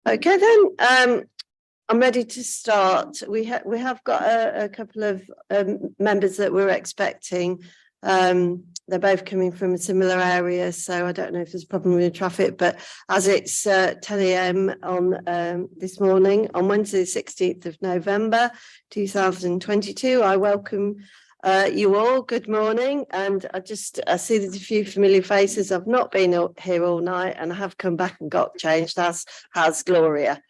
Okay then, I'm ready to start. We have got a couple of members that we're expecting. They're both coming from a similar area, so I don't know if there's a problem with the traffic, but as it's 10 a.m. on this morning, on Wednesday, the 16th of November, 2022, I welcome you all. Good morning. And I see there's a few familiar faces. I've not been here all night and I have come back and got changed, as has Gloria.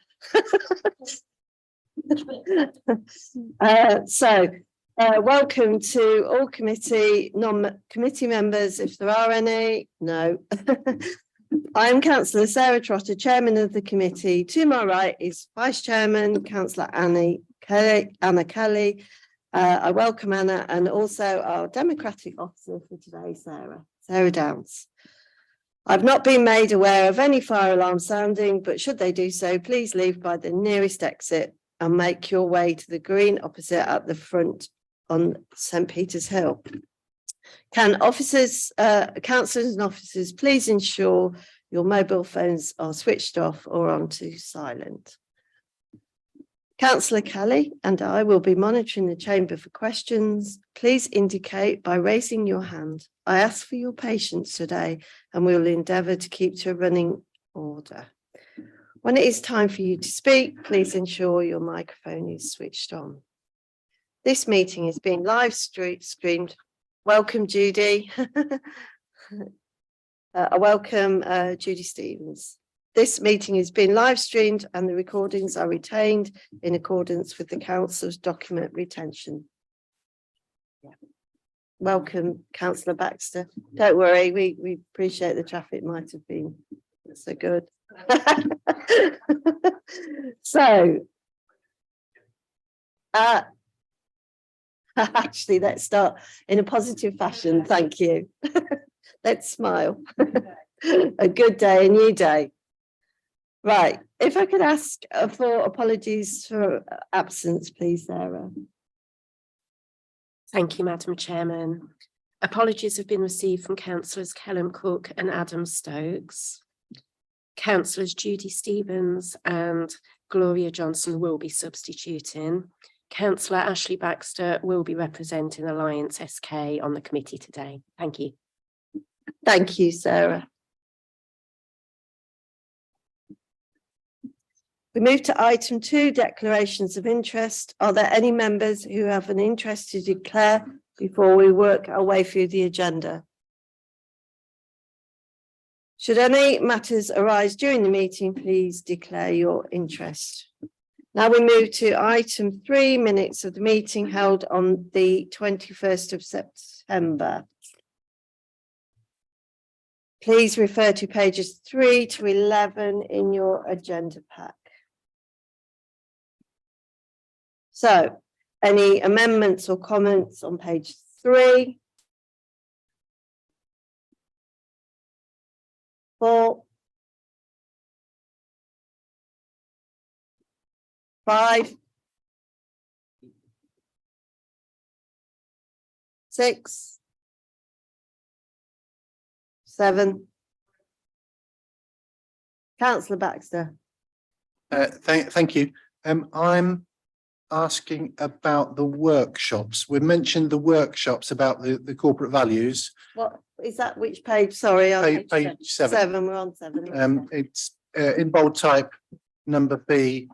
Welcome to all non-committee members, if there are any. No. I am Councillor Sarah Trotter, Chairman of the committee. To my right is Vice Chairman, Councillor Anna Kelly. I welcome Anna, and also our Democratic Officer for today, Sarah Downs. I've not been made aware of any fire alarm sounding, but should they do so, please leave by the nearest exit and make your way to the green opposite at the front on St. Peter's Hill. Can councillors and officers please ensure your mobile phones are switched off or onto silent? Councillor Kelly and I will be monitoring the chamber for questions. Please indicate by raising your hand. I ask for your patience today and we will endeavour to keep to a running order. When it is time for you to speak, please ensure your microphone is switched on. This meeting is being live streamed. Welcome, Judy. I welcome Judy Stevens. This meeting is being live streamed and the recordings are retained in accordance with the Council's document retention. Yeah. Welcome, Councillor Baxter. Don't worry, we appreciate the traffic might have been so good. So, actually, let's start in a positive fashion. Thank you. Let's smile. A good day, a new day. Right. If I could ask for apologies for absence, please, Sarah. Thank you, Madam Chairman. Apologies have been received from Councillors Callum Cook and Adam Stokes. Councillors Judy Stevens and Gloria Johnson will be substituting. Councillor Ashley Baxter will be representing Alliance SK on the committee today. Thank you. Thank you, Sarah. We move to item 2, declarations of interest. Are there any members who have an interest to declare before we work our way through the agenda? Should any matters arise during the meeting, please declare your interest. Now we move to item 3, minutes of the meeting held on the 21st of September. Please refer to pages 3 to 11 in your agenda pack. So, any amendments or comments on page 3? 4, 5, 6, 7. Councillor Baxter. Thank you. I'm asking about the workshops. We mentioned the workshops about the corporate values. What is that? Which page? Sorry, page 7. We're on 7. It's in bold type, number B.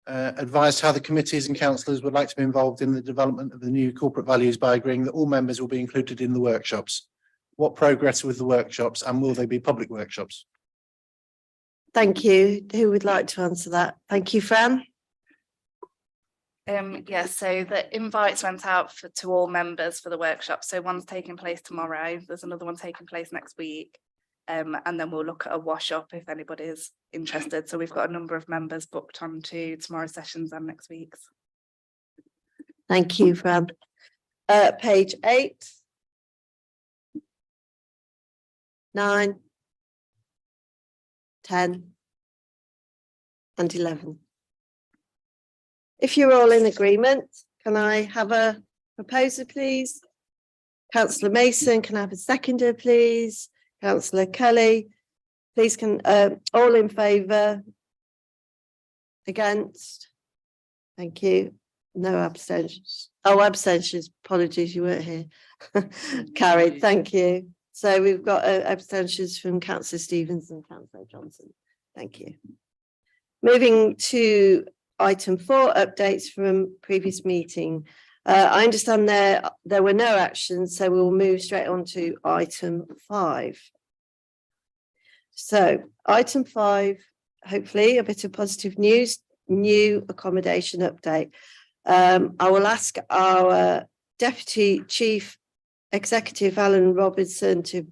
Advised how the committees and councillors would like to be involved in the development of the new corporate values by agreeing that all members will be included in the workshops. What progress with the workshops, and will they be public workshops? Thank you. Who would like to answer that? Thank you, Fran. Yes, so the invites went out to all members for the workshop. So one's taking place tomorrow. There's another one taking place next week. And then we'll look at a wash up if anybody's interested. So we've got a number of members booked on to tomorrow's sessions and next week's. Thank you, Fran. Page 8, 9, 10, and 11. If you're all in agreement, can I have a proposer, please? Councillor Mason, can I have a seconder, please? Councillor Kelly, please can all in favour, Against? Thank you. No abstentions. Oh, abstentions. Apologies, you weren't here. Carried, thank you. So we've got abstentions from councillor Stevens and councillor Johnson. Thank you. Moving to item 4, updates from previous meeting. I understand there were no actions, so we'll move straight on to item 5. So item 5, hopefully a bit of positive news, new accommodation update. I will ask our Deputy Chief Executive Alan Robertson to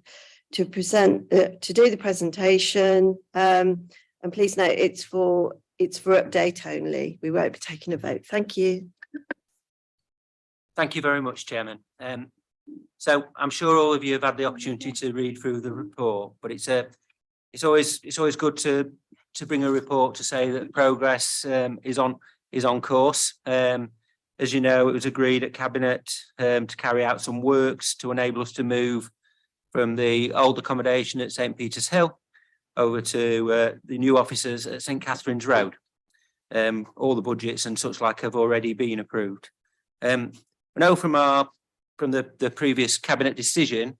present to do the presentation. And please note it's for update only. We won't be taking a vote. Thank you. Thank you very much, Chairman. So I'm sure all of you have had the opportunity to read through the report, but it's always good to bring a report to say that progress is on course. As you know, it was agreed at Cabinet to carry out some works to enable us to move from the old accommodation at St Peter's Hill over to the new offices at St Catherine's Road. All the budgets and such like have already been approved. I know from the previous Cabinet decision,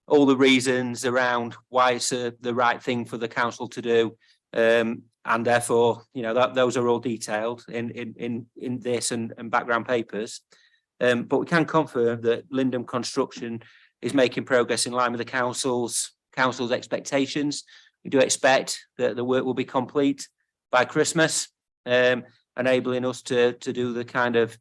all the reasons around why it's the right thing for the council to do, and therefore, you know, those are all detailed in this and background papers. But we can confirm that Lindham Construction is making progress in line with the council's expectations. We do expect that the work will be complete by Christmas, enabling us to do the kind of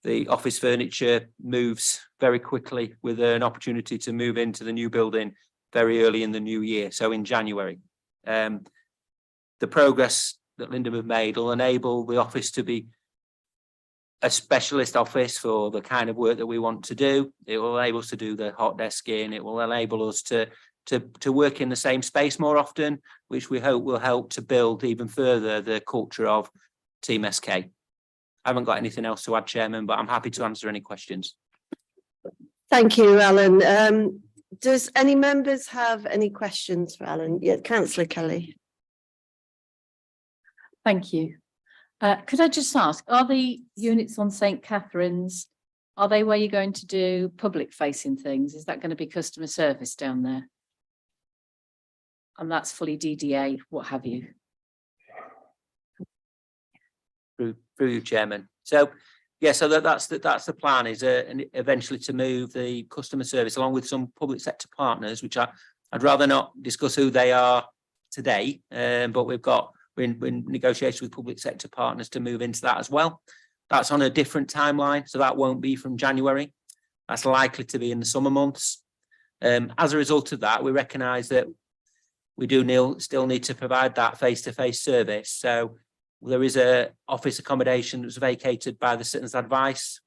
the office furniture moves very quickly, with an opportunity to move into the new building very early in the new year, so in January. The progress that Lindham have made will enable the office to be a specialist office for the kind of work that we want to do. It will enable us to do the hot desking. It will enable us to work in the same space more often, which we hope will help to build even further the culture of Team SK. I haven't got anything else to add, Chairman, but I'm happy to answer any questions. Thank you, Alan. Does any members have any questions for Alan? Yeah, Councillor Kelly. Thank you. Could I just ask, are the units on St Catherine's, are they where you're going to do public facing things? Is that going to be customer service down there? And that's fully DDA, what have you? Through you, Chairman. So yeah, so that's the plan, is eventually to move the customer service along with some public sector partners, which I'd rather not discuss who they are today, but we're in negotiation with public sector partners to move into that as well. That's on a different timeline, so that won't be from January. That's likely to be in the summer months. As a result of that, we recognise that we do still need to provide that face-to-face service. So there is a office accommodation that was vacated by the Citizens' Advice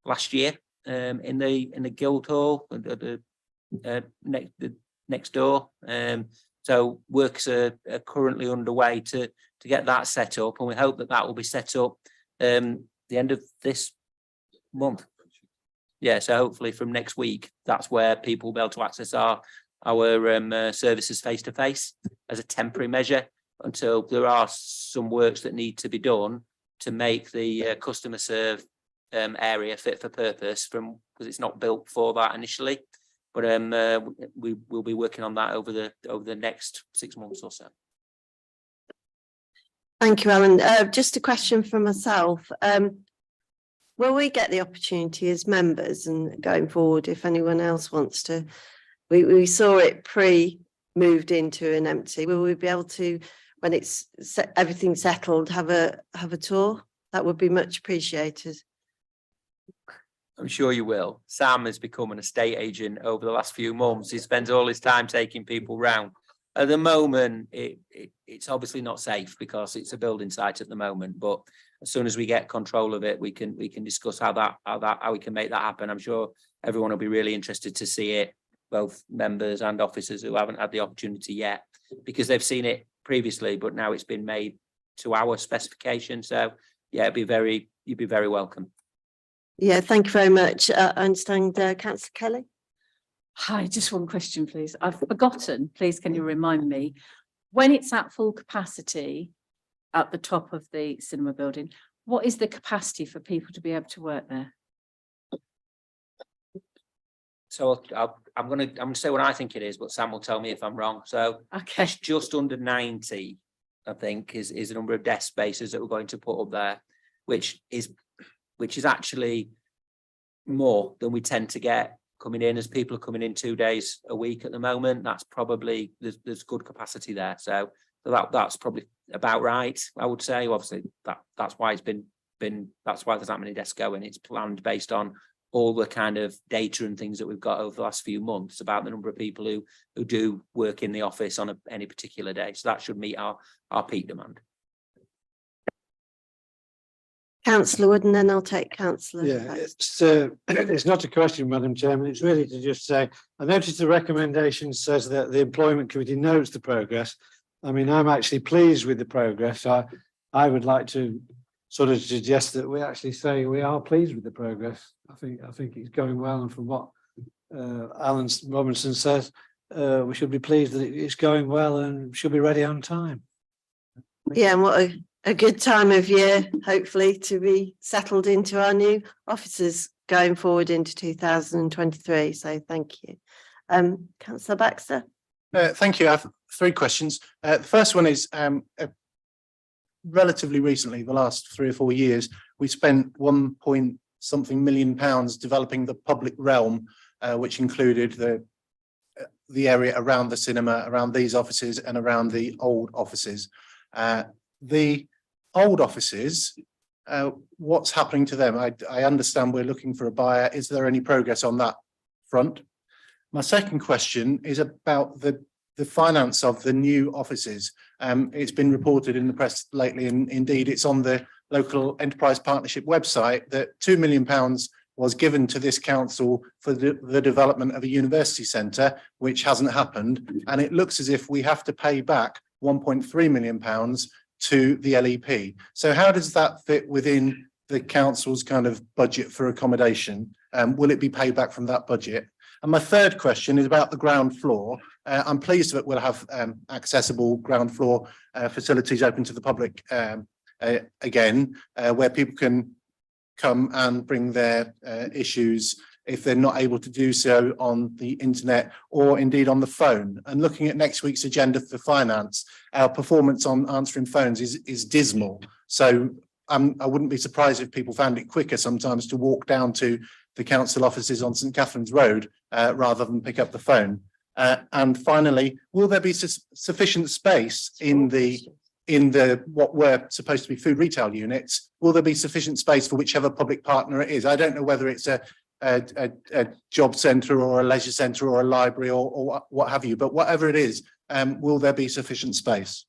last year in the Guildhall, the next door. So works are currently underway to get that set up, and we hope that will be set up the end of this month. Yeah, so hopefully from next week, that's where people will be able to access our services face to face as a temporary measure until there are some works that need to be done to make the customer serve area fit for purpose, because it's not built for that initially. But we will be working on that over the next 6 months or so. Thank you, Alan. Just a question for myself. Will we get the opportunity as members, and going forward, if anyone else wants to, we saw it moved into an empty, will we be able to, when it's everything settled, have a tour? That would be much appreciated. I'm sure you will. Sam has become an estate agent over the last few months. He spends all his time taking people round. At the moment, it's obviously not safe because it's a building site at the moment. But as soon as we get control of it, we can discuss how we can make that happen. I'm sure everyone will be really interested to see it, both members and officers who haven't had the opportunity yet, because they've seen it previously, but now it's been made to our specification. So yeah, you'd be very welcome. Yeah, thank you very much. I understand, Councillor Kelly. Hi, just one question, please. I've forgotten. Please, can you remind me, when it's at full capacity, at the top of the cinema building. What is the capacity for people to be able to work there? So I'm gonna say what I think it is, but Sam will tell me if I'm wrong. So Okay, it's just under 90, I think, is the number of desk spaces that we're going to put up there, which is actually more than we tend to get coming in, as people are coming in 2 days a week at the moment. That's probably, there's good capacity there. So that's probably about right, I would say. Obviously, that's why it's been that's why there's that many desks going. It's planned based on all the kind of data and things that we've got over the last few months about the number of people who do work in the office on any particular day. So that should meet our peak demand. Councillor Wood, and then I'll take councillor. Yeah, it's not a question, Madam Chairman. It's really to just say, I noticed the recommendation says that the employment committee notes the progress. I mean, I'm actually pleased with the progress. I would like to sort of suggest that we actually say we are pleased with the progress. I think it's going well, and from what Alan Robinson says, we should be pleased that it's going well and should be ready on time. Yeah, and what a good time of year, hopefully, to be settled into our new offices going forward into 2023. So thank you. Councillor Baxter. Thank you. I have 3 questions. The first one is relatively recently, the last 3 or 4 years, we spent £1 million developing the public realm, which included the area around the cinema, around these offices, and around the old offices. The old offices, what's happening to them? I understand we're looking for a buyer. Is there any progress on that front? My second question is about the finance of the new offices. It's been reported in the press lately, and indeed it's on the local enterprise partnership website, that £2 million was given to this council for the development of a university centre, which hasn't happened. And it looks as if we have to pay back £1.3 million to the LEP. So how does that fit within the council's kind of budget for accommodation? Will it be paid back from that budget? And my third question is about the ground floor. I'm pleased that we'll have accessible ground floor facilities open to the public again, where people can come and bring their issues if they're not able to do so on the internet or indeed on the phone. And looking at next week's agenda for finance, our performance on answering phones is dismal. So I wouldn't be surprised if people found it quicker sometimes to walk down to the council offices on St Catherine's Road rather than pick up the phone. And finally, will there be sufficient space in the what were supposed to be food retail units? Will there be sufficient space for whichever public partner it is? I don't know whether it's a job centre or a leisure centre or a library or what have you, but whatever it is, will there be sufficient space?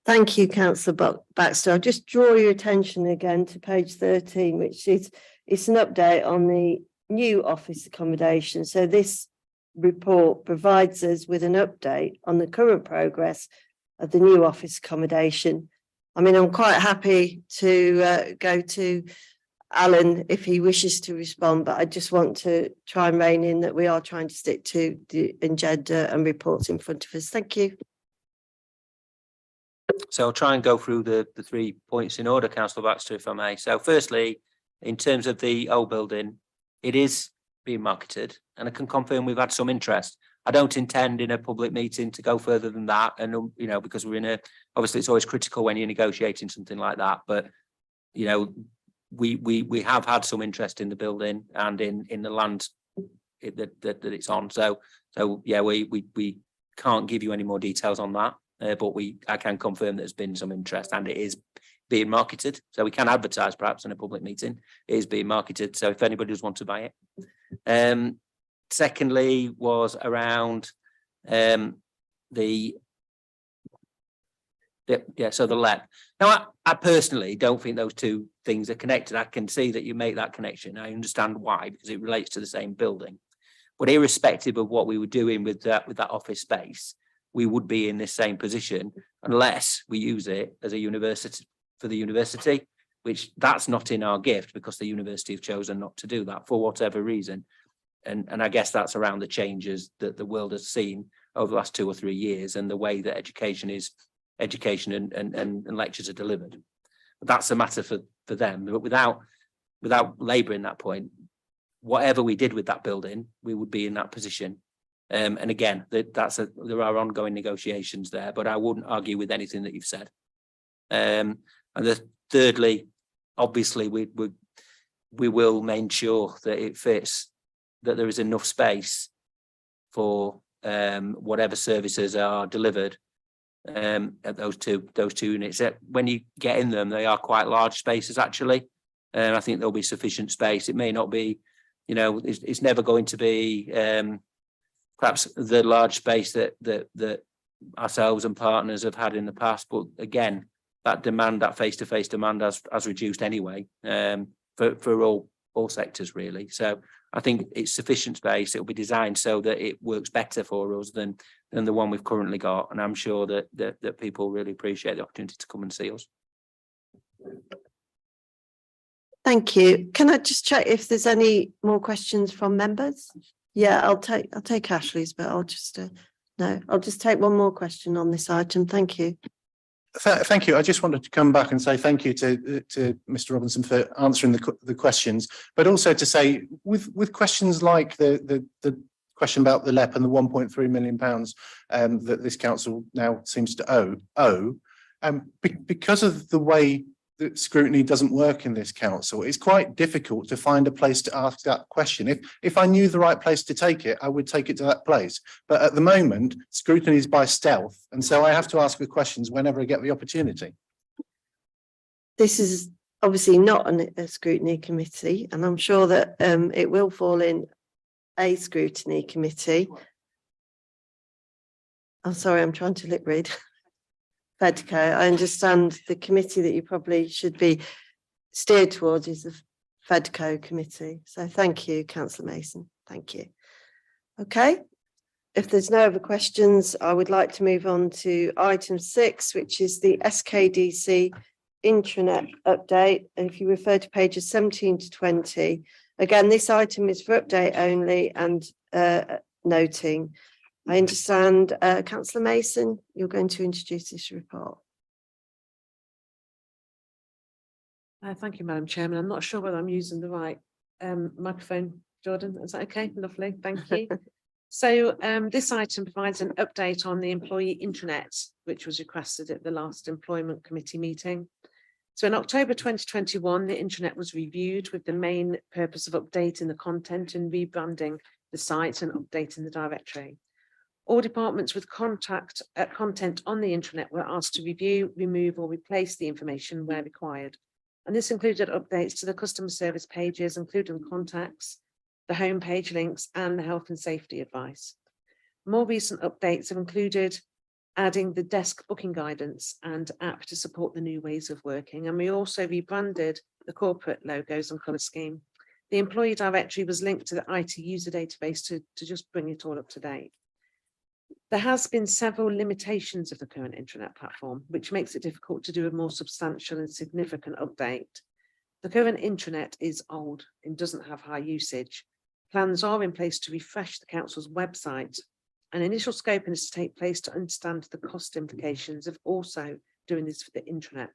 Thank you, Councillor Baxter. I'll just draw your attention again to page 13, which is it's an update on the new office accommodation. So this report provides us with an update on the current progress of the new office accommodation. I mean, I'm quite happy to go to Alan if he wishes to respond, but I just want to try and rein in that we are trying to stick to the agenda and reports in front of us. Thank you. So I'll try and go through the 3 points in order, Councillor Baxter, if I may. So firstly, in terms of the old building, it is being marketed, and I can confirm we've had some interest. I don't intend in a public meeting to go further than that, and you know, because we're obviously it's always critical when you're negotiating something like that, but you know, we have had some interest in the building and in the land that it's on. So yeah, we can't give you any more details on that, but I can confirm there's been some interest and it is being marketed. So we can advertise perhaps in a public meeting. It is being marketed. So if anybody does want to buy it. Secondly was around the LEP. Now, I personally don't think those two things are connected. I can see that you make that connection. I understand why, because it relates to the same building. But irrespective of what we were doing with that office space, we would be in this same position unless we use it as a university for the university, which that's not in our gift because the university have chosen not to do that for whatever reason. And I guess that's around the changes that the world has seen over the last 2 or 3 years and the way that education is education and lectures are delivered. But that's a matter for them. But without labouring that point, whatever we did with that building, we would be in that position. And again, there are ongoing negotiations there, but I wouldn't argue with anything that you've said. And thirdly, obviously, we will make sure that it fits, that there is enough space for whatever services are delivered at those two units. When you get in them, they are quite large spaces actually, and I think there'll be sufficient space. It may not be, it's never going to be perhaps the large space that ourselves and partners have had in the past, but again, that face-to-face demand has reduced anyway, for all sectors really. So I think it's sufficient space. It will be designed so that it works better for us than the one we've currently got, and I'm sure that people really appreciate the opportunity to come and see us. Thank you. Can I just check if there's any more questions from members? Yeah, I'll take Ashley's, but I'll just take one more question on this item. Thank you. Thank you. I just wanted to come back and say thank you to Mr. Robinson for answering the questions, but also to say with questions like the question about the LEP and the £1.3 million that this council now seems to owe, because of the way that scrutiny doesn't work in this council, it's quite difficult to find a place to ask that question. If I knew the right place to take it, I would take it to that place. But at the moment, scrutiny is by stealth, and so I have to ask the questions whenever I get the opportunity. This is obviously not a scrutiny committee, and I'm sure that it will fall in a scrutiny committee. I'm sorry, I'm trying to lip read. FEDCO, I understand the committee that you probably should be steered towards is the FEDCO committee. So thank you, Councillor Mason. Thank you. Okay. If there's no other questions, I would like to move on to item 6, which is the SKDC intranet update. And if you refer to pages 17 to 20, again, this item is for update only and noting. I understand, Councillor Mason, you're going to introduce this report. Thank you, Madam Chairman. I'm not sure whether I'm using the right microphone, Jordan. Is that okay? Lovely, thank you. So this item provides an update on the employee intranet, which was requested at the last Employment Committee meeting. So in October 2021, the intranet was reviewed with the main purpose of updating the content and rebranding the site and updating the directory. All departments with content on the intranet were asked to review, remove or replace the information where required. And this included updates to the customer service pages, including contacts, the homepage links and the health and safety advice. More recent updates have included adding the desk booking guidance and app to support the new ways of working. And we also rebranded the corporate logos and colour scheme. The employee directory was linked to the IT user database to just bring it all up to date. There has been several limitations of the current intranet platform, which makes it difficult to do a more substantial and significant update. The current intranet is old and doesn't have high usage. Plans are in place to refresh the council's website. An initial scoping is to take place to understand the cost implications of also doing this for the intranet,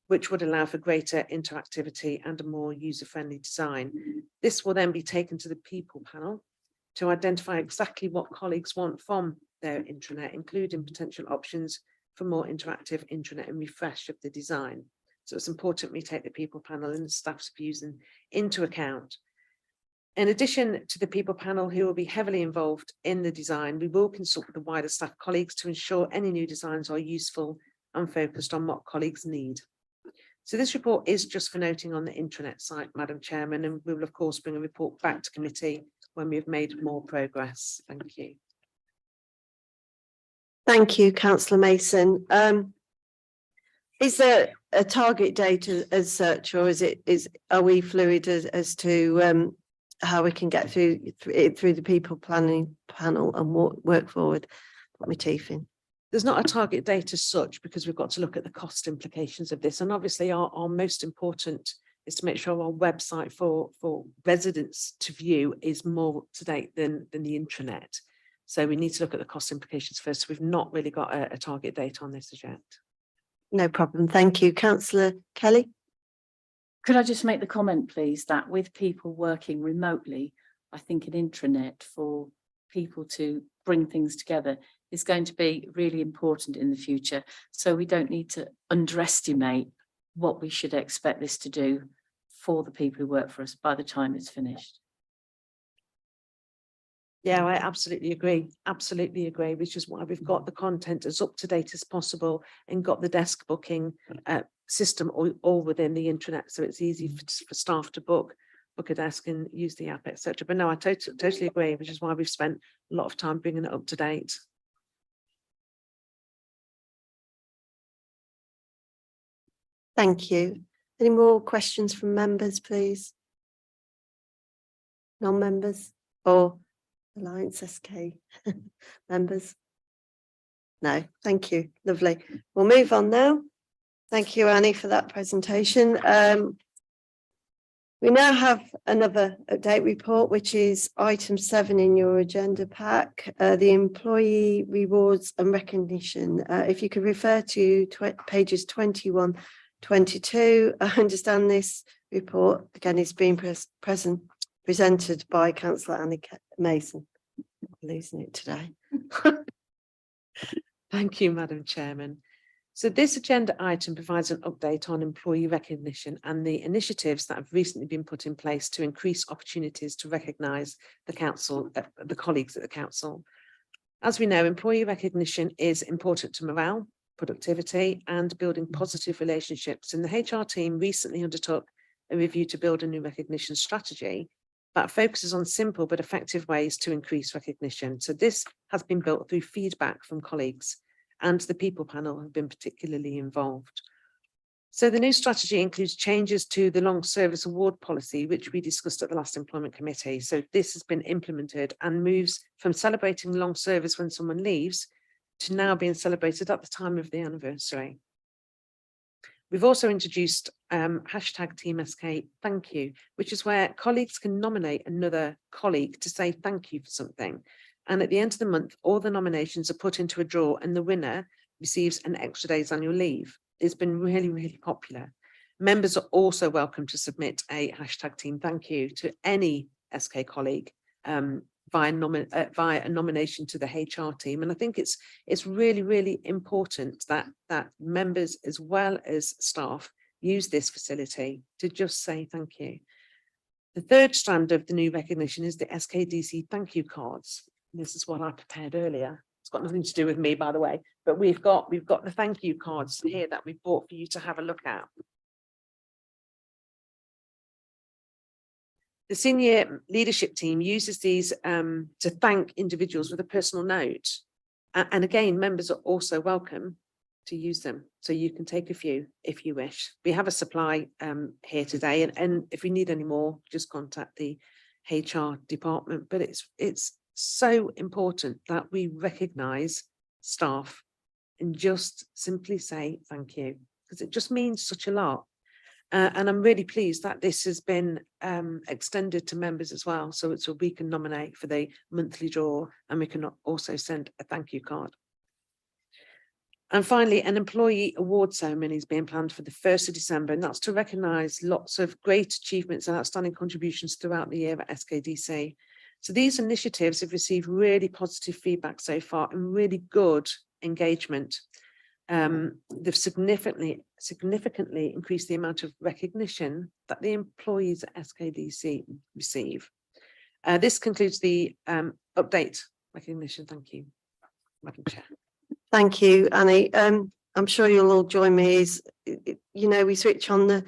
which would allow for greater interactivity and a more user-friendly design. This will then be taken to the people panel to identify exactly what colleagues want from their intranet, including potential options for more interactive intranet and refresh of the design. So it's important we take the people panel and the staff's views into account. In addition to the people panel who will be heavily involved in the design, we will consult with the wider staff colleagues to ensure any new designs are useful and focused on what colleagues need. So this report is just for noting on the intranet site, Madam Chairman, and we will of course bring a report back to committee when we've made more progress. Thank you. Thank you, Councillor Mason. Is there a target date as such, or are we fluid as to how we can get through the people planning panel and work forward? Put my teeth in. There's not a target date as such, because we've got to look at the cost implications of this. And obviously our most important is to make sure our website for residents to view is more up to date than the intranet. So we need to look at the cost implications first. So we've not really got a target date on this as yet. No problem. Thank you. Councillor Kelly? Could I just make the comment, please, that with people working remotely, I think an intranet for people to bring things together is going to be really important in the future. So we don't need to underestimate what we should expect this to do for the people who work for us by the time it's finished. Yeah, I absolutely agree, which is why we've got the content as up to date as possible and got the desk booking system all within the intranet, so it's easy for staff to book a desk and use the app, etc. But no, I totally agree, which is why we've spent a lot of time bringing it up to date. Thank you. Any more questions from members, please? Non-members or Alliance SK members? No, thank you. Lovely. We'll move on now. Thank you, Annie, for that presentation. We now have another update report, which is item 7 in your agenda pack, the employee rewards and recognition. If you could refer to pages 21, 22. I understand this report again is being presented by Councillor Annie Mason. I'm losing it today. Thank you, Madam Chairman. So this agenda item provides an update on employee recognition and the initiatives that have recently been put in place to increase opportunities to recognise the council, the colleagues at the council. As we know, employee recognition is important to morale, productivity and building positive relationships. And the HR team recently undertook a review to build a new recognition strategy that focuses on simple but effective ways to increase recognition. So this has been built through feedback from colleagues, and the people panel have been particularly involved. So the new strategy includes changes to the long service award policy, which we discussed at the last employment committee. So this has been implemented and moves from celebrating long service when someone leaves to now being celebrated at the time of the anniversary. We've also introduced hashtag Team SK Thank You, which is where colleagues can nominate another colleague to say thank you for something. And at the end of the month, all the nominations are put into a draw and the winner receives an extra day's annual leave. It's been really, really popular. Members are also welcome to submit a hashtag Team Thank You to any SK colleague via a nomination to the HR team. And I think it's really, really important that members as well as staff use this facility to just say thank you. The third strand of the new recognition is the SKDC thank you cards. This is what I prepared earlier. It's got nothing to do with me, by the way, but we've got the thank you cards here that we bought for you to have a look at. The senior leadership team uses these to thank individuals with a personal note. And again, members are also welcome to use them. So you can take a few if you wish. We have a supply here today, and if you need any more, just contact the HR department. But it's so important that we recognise staff and just simply say thank you, because it just means such a lot. And I'm really pleased that this has been extended to members as well. So we can nominate for the monthly draw, and we can also send a thank you card. And finally, an employee award ceremony is being planned for the 1st of December, and that's to recognise lots of great achievements and outstanding contributions throughout the year at SKDC. So these initiatives have received really positive feedback so far and really good engagement. They've significantly increased the amount of recognition that the employees at SKDC receive. This concludes the update recognition. Thank you, Madam Chair. Thank you, Annie. I'm sure you'll all join me. You know, we switch on the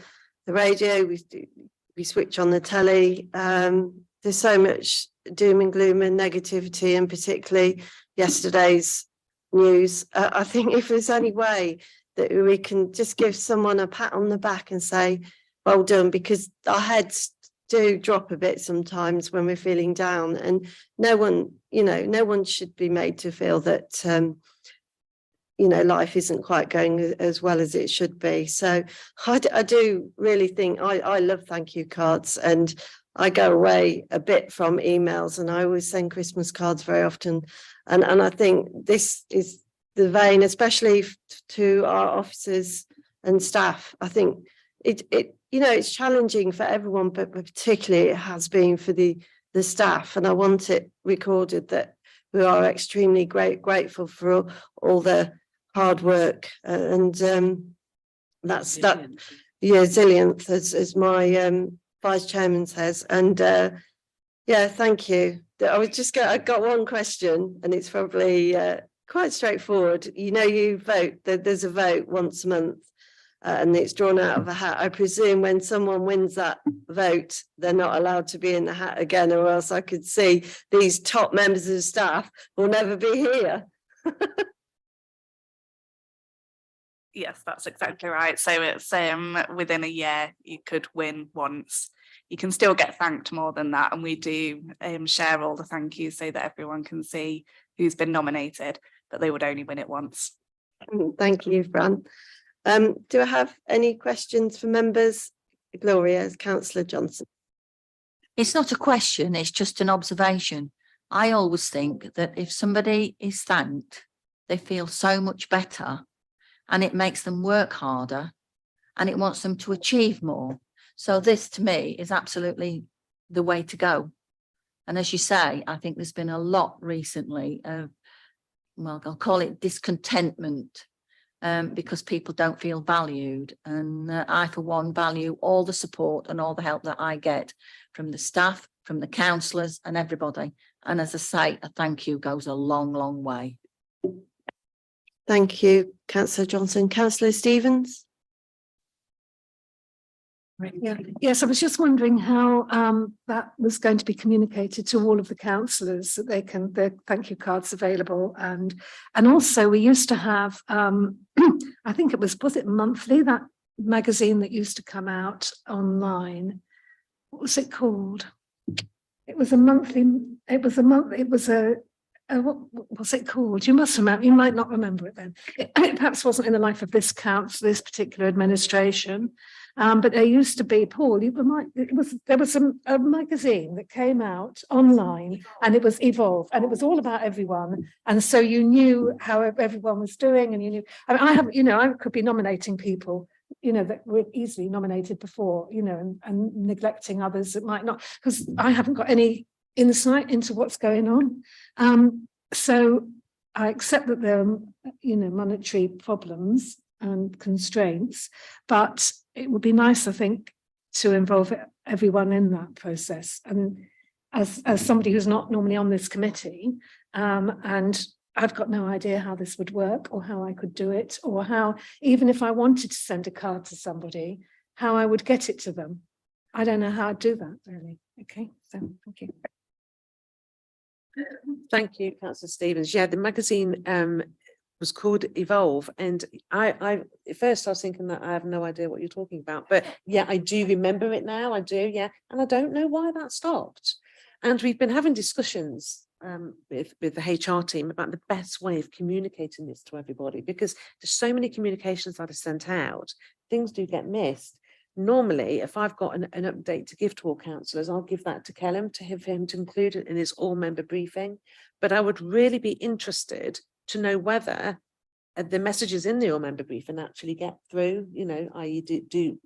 radio, we switch on the telly. There's so much doom and gloom and negativity, and particularly yesterday's news. I think if there's any way that we can just give someone a pat on the back and say, well done, because our heads do drop a bit sometimes when we're feeling down, and no one should be made to feel that, life isn't quite going as well as it should be. So I do really think I love thank you cards, and I go away a bit from emails, and I always send Christmas cards very often. And I think this is the vein, especially to our officers and staff. I think it's challenging for everyone, but particularly it has been for the staff. And I want it recorded that we are extremely grateful for all the hard work and that's that. Yeah, resilience, as my vice chairman says. And thank you. I got one question, and it's probably quite straightforward. You vote, there's a vote once a month, and it's drawn out of a hat. I presume when someone wins that vote, they're not allowed to be in the hat again, or else I could see these top members of staff will never be here. Yes, that's exactly right. So it's within a year you could win once. You can still get thanked more than that, and we do share all the thank yous so that everyone can see who's been nominated, but they would only win it once. Thank you, Fran. Do I have any questions for members? Gloria, as Councillor Johnson. It's not a question, it's just an observation. I always think that if somebody is thanked, they feel so much better, and it makes them work harder, and it wants them to achieve more. So this to me is absolutely the way to go. And as you say, I think there's been a lot recently of, well, I'll call it discontentment, because people don't feel valued. And I, for one, value all the support and all the help that I get from the staff, from the councillors and everybody. And as I say, a thank you goes a long, long way. Thank you, Councillor Johnson. Councillor Stevens. Yeah. Yes, I was just wondering how that was going to be communicated to all of the councillors, that they can, their thank you cards available, and also we used to have I think it was it monthly, that magazine that used to come out online. What was it called? It was a monthly. It was a what was it called? You must remember. You might not remember it then. It perhaps wasn't in the life of this council, this particular administration. But there used to be, Paul, there was a magazine that came out online, and it was Evolve, and it was all about everyone. And so you knew how everyone was doing, and you knew, I mean, I could be nominating people, that were easily nominated before, and neglecting others that might not, because I haven't got any insight into what's going on. So I accept that there are, monetary problems and constraints, but it would be nice, I think, to involve everyone in that process. And as somebody who's not normally on this committee, and I've got no idea how this would work, or how I could do it, or how, even if I wanted to send a card to somebody, how I would get it to them. I don't know how I'd do that, really. Okay, so thank you. Thank you, Councillor Stevens. Yeah, the magazine was called Evolve, and I at first I was thinking that I have no idea what you're talking about, but yeah, I do remember it now. I do, yeah, and I don't know why that stopped. And we've been having discussions with the HR team about the best way of communicating this to everybody, because there's so many communications that are sent out, things do get missed. Normally, if I've got an update to give to all councillors, I'll give that to Kellum to have him to include it in his all-member briefing. But I would really be interested to know whether the messages in the all-member briefing actually get through, i.e.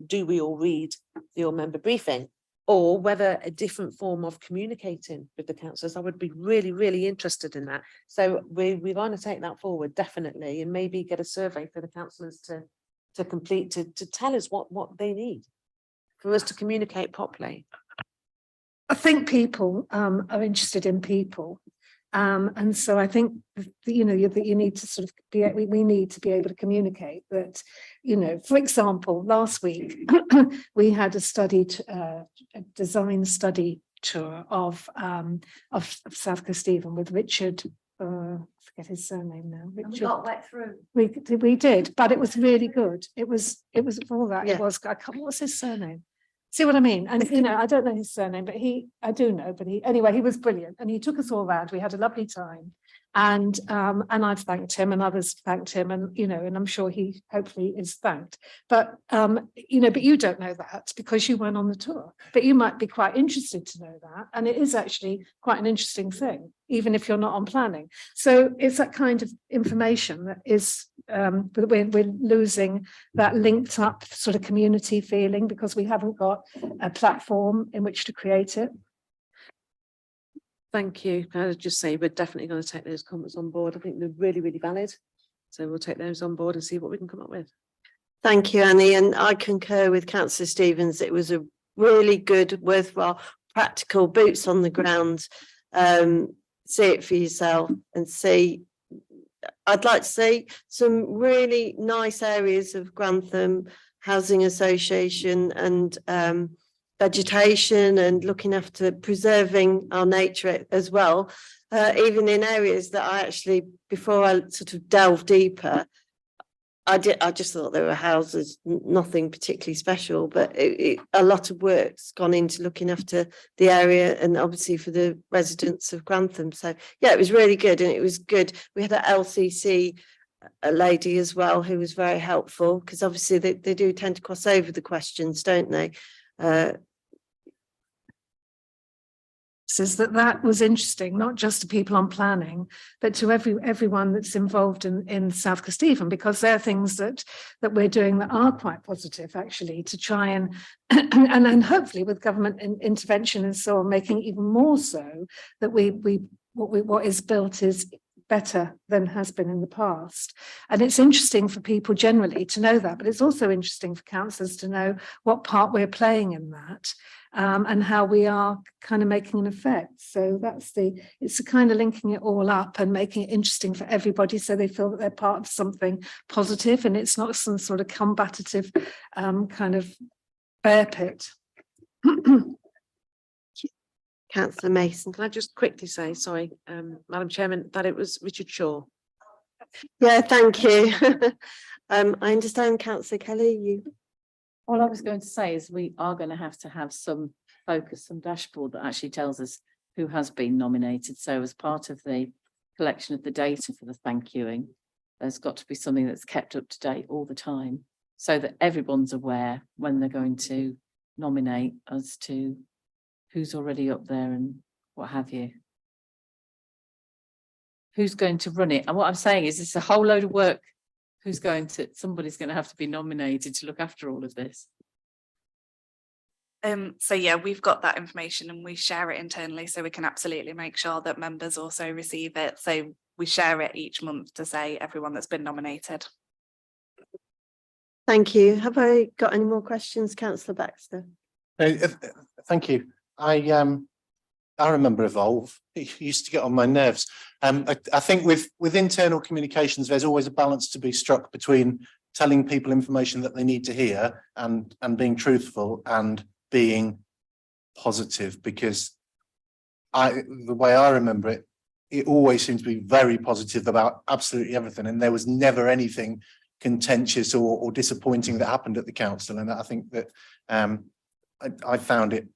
do we all read the all-member briefing, or whether a different form of communicating with the councillors. I would be really, really interested in that. So we're going to take that forward, definitely, and maybe get a survey for the councillors to complete, to tell us what they need for us to communicate properly. I think people are interested in people. And so I think, that you need to sort of we need to be able to communicate that, for example, last week we had a design study tour of South Coast Stephen with Richard. I forget his surname now. Richard. We got wet through. We did, but it was really good. It was all that. Yeah. It was. What was his surname? See what I mean? And I don't know his surname, but I do know. But he was brilliant, and he took us all around. We had a lovely time, And I've thanked him and others thanked him, and and I'm sure he hopefully is thanked. But but you don't know that because you weren't on the tour. But you might be quite interested to know that. And it is actually quite an interesting thing, even if you're not on planning. So it's that kind of information that is we're losing that linked up sort of community feeling because we haven't got a platform in which to create it. Thank you. Can I just say we're definitely going to take those comments on board. I think they're really, really valid. So we'll take those on board and see what we can come up with. Thank you, Annie, and I concur with Councillor Stevens. It was a really good, worthwhile, practical, boots on the ground. See it for yourself and see. I'd like to see some really nice areas of Grantham Housing Association and vegetation and looking after preserving our nature as well, even in areas that I actually, before I sort of delve deeper, I just thought there were houses, nothing particularly special, but a lot of work's gone into looking after the area and obviously for the residents of Grantham. So yeah, it was really good, and it was good. We had an LCC a lady as well who was very helpful because obviously they do tend to cross over the questions, don't they? Says that was interesting, not just to people on planning, but to everyone that's involved in South Kesteven, because there are things that we're doing that are quite positive, actually, to try and then hopefully with government intervention and so on, making even more so that what is built is better than has been in the past. And it's interesting for people generally to know that, but it's also interesting for councillors to know what part we're playing in that. And how we are kind of making an effect. So it's a kind of linking it all up and making it interesting for everybody so they feel that they're part of something positive and it's not some sort of combative kind of bear pit. Councillor Mason. Can I just quickly say, sorry, Madam Chairman, that it was Richard Shaw. Yeah, thank you. I understand, Councillor Kelly, you. All I was going to say is we are going to have some focus, some dashboard that actually tells us who has been nominated. So as part of the collection of the data for the thank youing, there's got to be something that's kept up to date all the time so that everyone's aware when they're going to nominate as to who's already up there and what have you. Who's going to run it? And what I'm saying is it's a whole load of work. Somebody's going to have to be nominated to look after all of this. So yeah, we've got that information and we share it internally, so we can absolutely make sure that members also receive it. So we share it each month to say everyone that's been nominated. Thank you. Have I got any more questions, Councillor Baxter? Thank you. I remember Evolve. It used to get on my nerves. I think with internal communications, there's always a balance to be struck between telling people information that they need to hear and being truthful and being positive, because the way I remember it, it always seemed to be very positive about absolutely everything, and there was never anything contentious or disappointing that happened at the council. And I think that I found it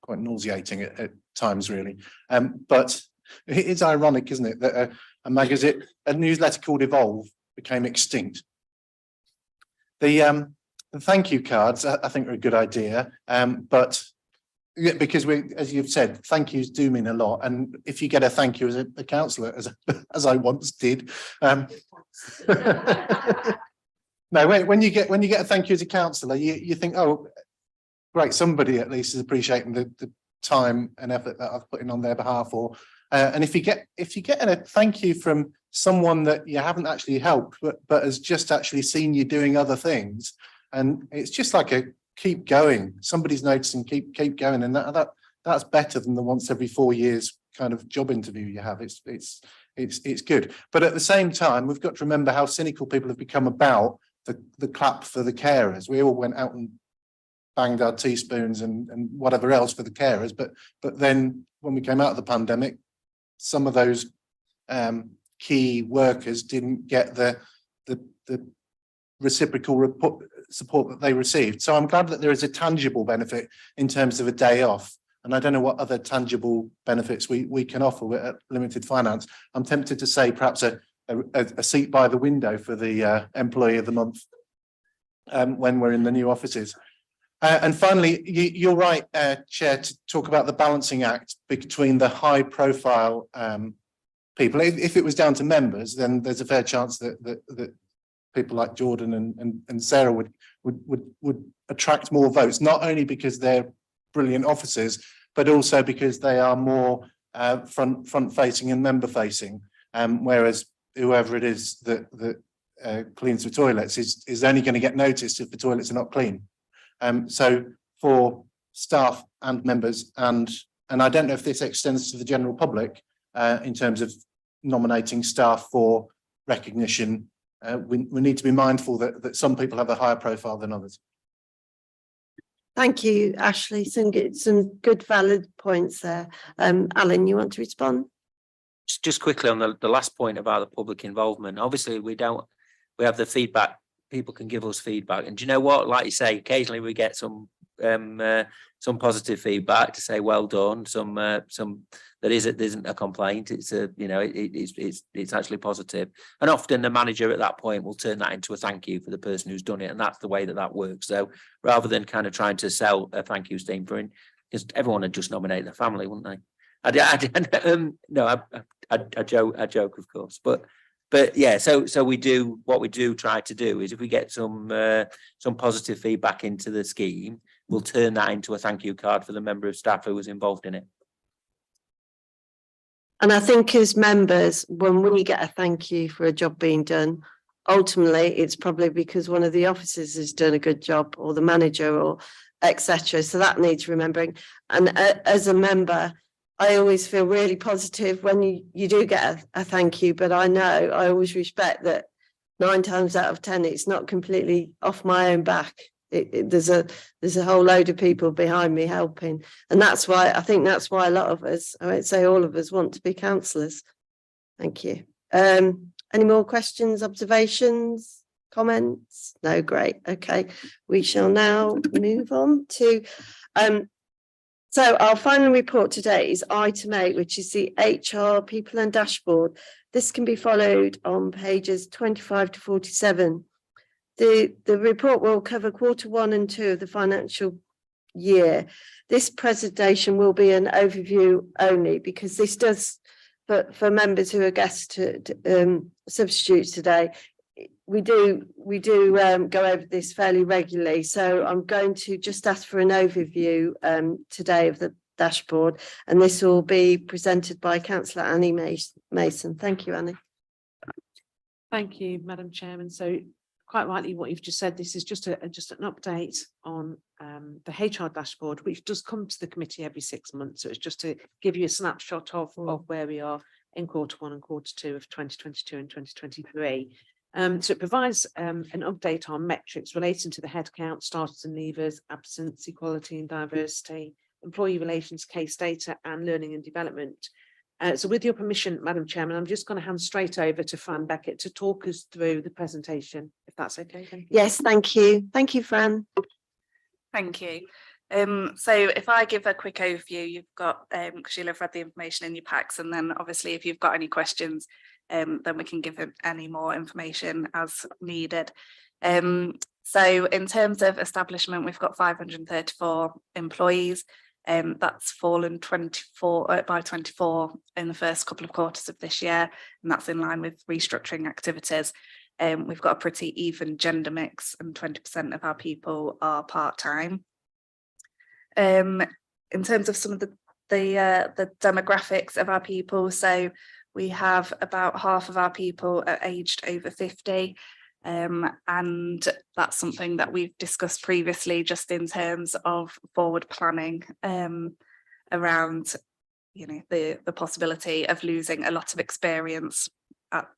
quite nauseating at times, really. But it's ironic, isn't it, that a magazine, a newsletter called Evolve became extinct. The thank you cards, I think, are a good idea. But yeah, because as you've said, thank yous do mean a lot. And if you get a thank you as a councillor, as I once did, no, when you get a thank you as a councillor, you think, oh, great, somebody at least is appreciating the time and effort that I've put in on their behalf. Or and if you get a thank you from someone that you haven't actually helped, but has just actually seen you doing other things, and it's just like a keep going. Somebody's noticing, keep going, and that's better than the once every 4 years kind of job interview you have. It's good, but at the same time, we've got to remember how cynical people have become about the clap for the carers. We all went out and banged our teaspoons and whatever else for the carers, but then when we came out of the pandemic, some of those key workers didn't get the reciprocal support that they received. So I'm glad that there is a tangible benefit in terms of a day off. and I don't know what other tangible benefits we can offer with limited finance. I'm tempted to say perhaps a seat by the window for the employee of the month when we're in the new offices. And finally, you're right, Chair, to talk about the balancing act between the high profile people. If it was down to members, then there's a fair chance that people like Jordan and Sarah would attract more votes, not only because they're brilliant officers, but also because they are more front facing and member facing. Whereas whoever it is that cleans the toilets is only going to get noticed if the toilets are not clean. So for staff and members, and I don't know if this extends to the general public in terms of nominating staff for recognition, we need to be mindful that some people have a higher profile than others. Thank you, Ashley. Some good valid points there. Alan, you want to respond? Just quickly on the last point about the public involvement. Obviously, we have the feedback. People can give us feedback, and do you know what? Like you say, occasionally we get some positive feedback to say well done. Some that isn't a complaint. It's it's actually positive, and often the manager at that point will turn that into a thank you for the person who's done it, and that's the way that works. So rather than kind of trying to sell a thank you scheme for, because everyone would just nominate their family, wouldn't they? I joke, of course, but yeah, so we do what we do try to do is if we get some positive feedback into the scheme, we'll turn that into a thank you card for the member of staff who was involved in it. And I think as members, when we get a thank you for a job being done, ultimately it's probably because one of the officers has done a good job, or the manager, or etc. So that needs remembering. And as a member, I always feel really positive when you do get a thank you, but I know I always respect that 9 times out of 10 it's not completely off my own back. There's a whole load of people behind me helping, and that's why a lot of us, I won't say all of us, want to be councillors. Thank you. Any more questions, observations, comments? No, great. Okay, we shall now move on to so our final report today is item 8, which is the HR People and Dashboard. This can be followed on pages 25 to 47. The report will cover Q1 and 2 of the financial year. This presentation will be an overview only, because this does, for members who are guest substitutes today, we do go over this fairly regularly. So I'm going to just ask for an overview today of the dashboard, and this will be presented by Councillor Annie Mason. Thank you, Annie. Thank you, Madam Chairman. So quite rightly what you've just said, this is just an update on the HR dashboard, which does come to the committee every 6 months. So it's just to give you a snapshot of where we are in Q1 and Q2 of 2022 and 2023. So it provides an update on metrics relating to the headcount, starters and leavers, absence, equality and diversity, employee relations, case data, and learning and development. So with your permission, Madam Chairman, I'm just going to hand straight over to Fran Beckett to talk us through the presentation, if that's okay. Thank you. Yes, thank you. Thank you, Fran. Thank you. So if I give a quick overview, you've got, because you'll have read the information in your packs, and then obviously if you've got any questions, then we can give any more information as needed. So in terms of establishment, we've got 534 employees. That's fallen 24 by 24 in the first couple of quarters of this year, and that's in line with restructuring activities. We've got a pretty even gender mix, and 20% of our people are part-time. In terms of some of the demographics of our people, so we have about half of our people are aged over 50, and that's something that we've discussed previously, just in terms of forward planning around, the possibility of losing a lot of experience at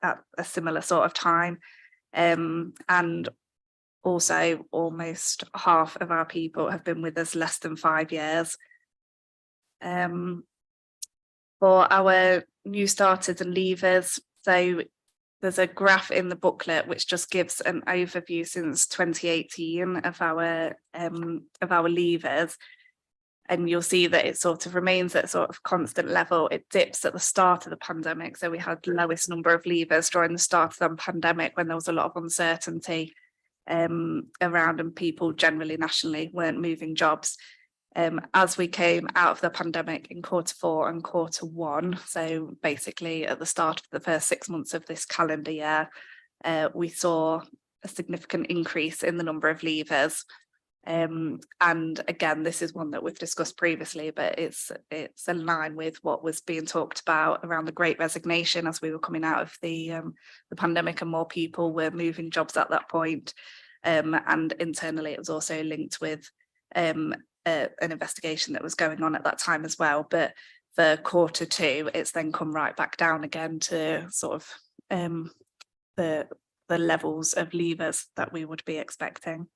a similar sort of time, and also almost half of our people have been with us less than 5 years. For our new starters and leavers, so there's a graph in the booklet which just gives an overview since 2018 of our leavers. And you'll see that it sort of remains at sort of constant level. It dips at the start of the pandemic. So we had the lowest number of leavers during the start of the pandemic when there was a lot of uncertainty around, and people generally nationally weren't moving jobs. As we came out of the pandemic in Q4 and Q1, so basically at the start of the first 6 months of this calendar year, we saw a significant increase in the number of leavers. And again, this is one that we've discussed previously, but it's in line with what was being talked about around the Great Resignation as we were coming out of the pandemic, and more people were moving jobs at that point. And internally, it was also linked with an investigation that was going on at that time as well. But for Q2, it's then come right back down again to sort of the levels of leavers that we would be expecting.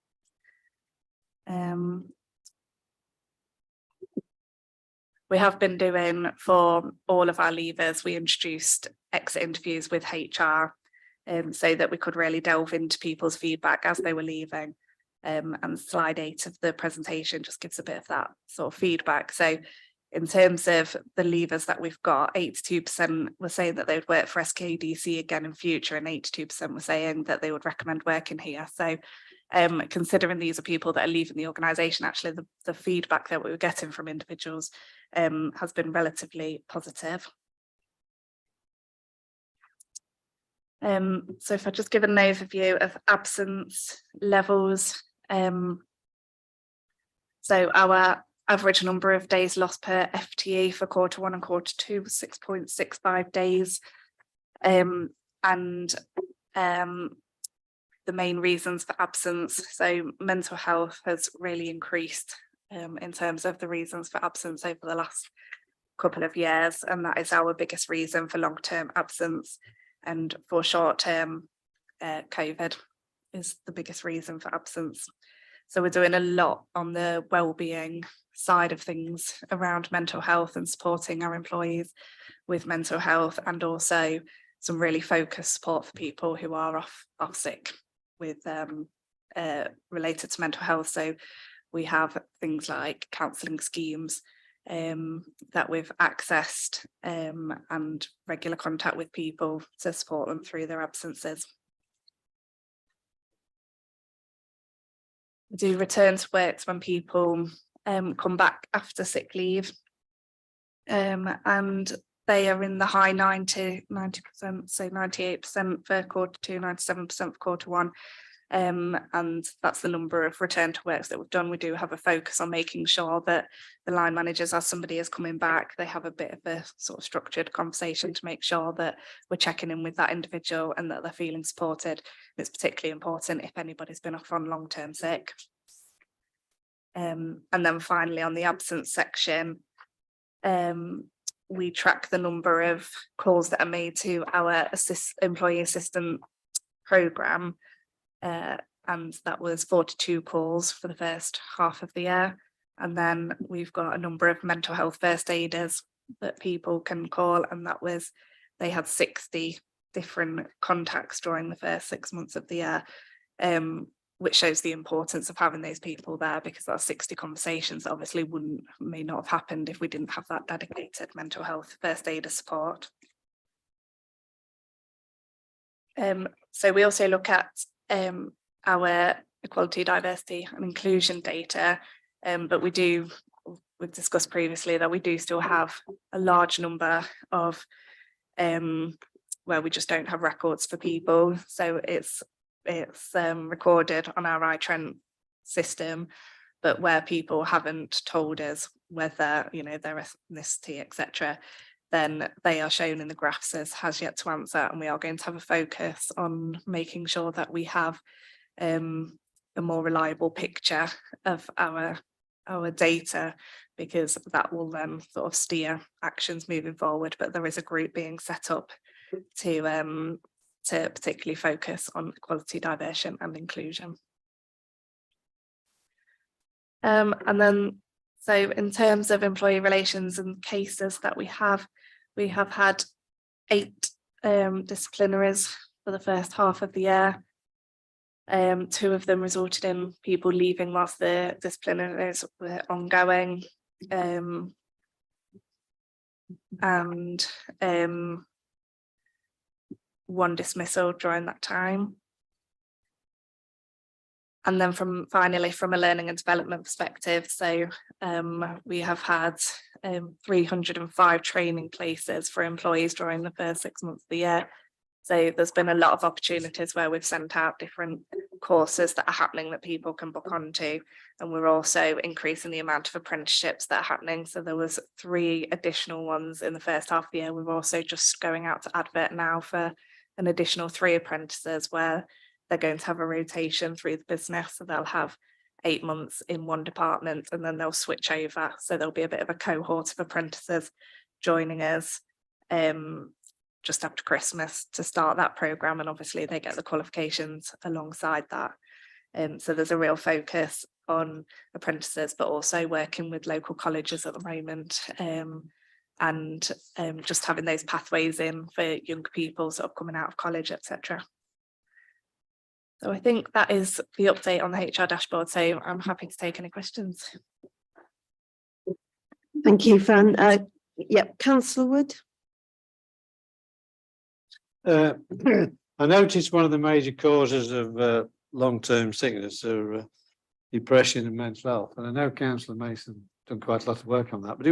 We have been doing, for all of our leavers, we introduced exit interviews with HR, so that we could really delve into people's feedback as they were leaving. And slide 8 of the presentation just gives a bit of that sort of feedback. So in terms of the leavers that we've got, 82% were saying that they would work for SKDC again in future, and 82% were saying that they would recommend working here. So considering these are people that are leaving the organisation, actually the feedback that we were getting from individuals has been relatively positive. So if I just give an overview of absence levels, so our average number of days lost per FTE for Q1 and Q2 was 6.65 days. And the main reasons for absence, so mental health has really increased in terms of the reasons for absence over the last couple of years, and that is our biggest reason for long-term absence. And for short-term, COVID is the biggest reason for absence. So we're doing a lot on the wellbeing side of things around mental health and supporting our employees with mental health, and also some really focused support for people who are off sick with related to mental health. So we have things like counselling schemes that we've accessed, and regular contact with people to support them through their absences. We do return to work when people come back after sick leave, and they are in the high 90%, so 98% for Q2, 97% for Q1. And that's the number of return to works that we've done. We do have a focus on making sure that the line managers, as somebody is coming back, they have a bit of a sort of structured conversation to make sure that we're checking in with that individual and that they're feeling supported. It's particularly important if anybody's been off on long-term sick. And then finally, on the absence section, we track the number of calls that are made to our employee assistant programme. And that was 42 calls for the first half of the year. And then we've got a number of mental health first aiders that people can call, and they had 60 different contacts during the first 6 months of the year, which shows the importance of having those people there, because that's 60 conversations that obviously may not have happened if we didn't have that dedicated mental health first aider support. So we also look at our equality, diversity and inclusion data, but we've discussed previously that we do still have a large number of where we just don't have records for people. So it's recorded on our iTrent system, but where people haven't told us whether, their ethnicity, etc., then they are shown in the graphs as has yet to answer, and we are going to have a focus on making sure that we have a more reliable picture of our data, because that will then sort of steer actions moving forward. But there is a group being set up to particularly focus on equality, diversity and inclusion. And then, so in terms of employee relations and cases that we have had 8 disciplinaries for the first half of the year. 2 of them resulted in people leaving whilst the disciplinaries were ongoing. and one dismissal during that time. And then finally from a learning and development perspective, so we have had 305 training places for employees during the first 6 months of the year. So there's been a lot of opportunities where we've sent out different courses that are happening that people can book onto. And we're also increasing the amount of apprenticeships that are happening. So there was 3 additional ones in the first half of the year. We're also just going out to advert now for an additional 3 apprentices where they're going to have a rotation through the business. So they'll have 8 months in one department and then they'll switch over. So there'll be a bit of a cohort of apprentices joining us just after Christmas to start that programme, and obviously they get the qualifications alongside that. So there's a real focus on apprentices, but also working with local colleges at the moment, and just having those pathways in for young people sort of coming out of college, etc. So I think that is the update on the HR dashboard. So I'm happy to take any questions. Thank you, Fran. Yep, Councillor Wood. I noticed one of the major causes of long-term sickness are depression and mental health. And I know Councillor Mason done quite a lot of work on that, but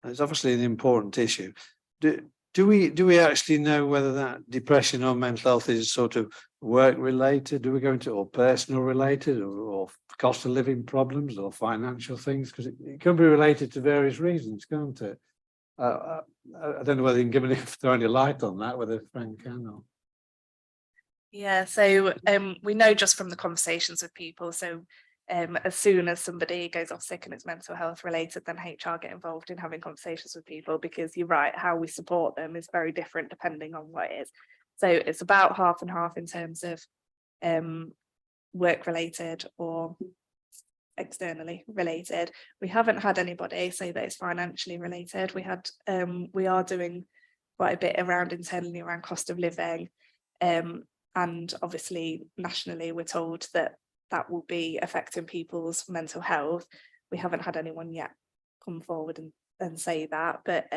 it's obviously an important issue. Do we actually know whether that depression or mental health is sort of work related? Do we go into or personal related or cost of living problems or financial things? Because it can be related to various reasons, can't it? I don't know whether you can throw any light on that, whether Frank can or. Yeah, so we know just from the conversations with people. So as soon as somebody goes off sick and it's mental health related, then HR get involved in having conversations with people, because you're right, how we support them is very different depending on what it is. So it's about half and half in terms of work related or externally related. We haven't had anybody say that it's financially related. We are doing quite a bit around internally around cost of living, and obviously nationally we're told that that will be affecting people's mental health. We haven't had anyone yet come forward and say that, but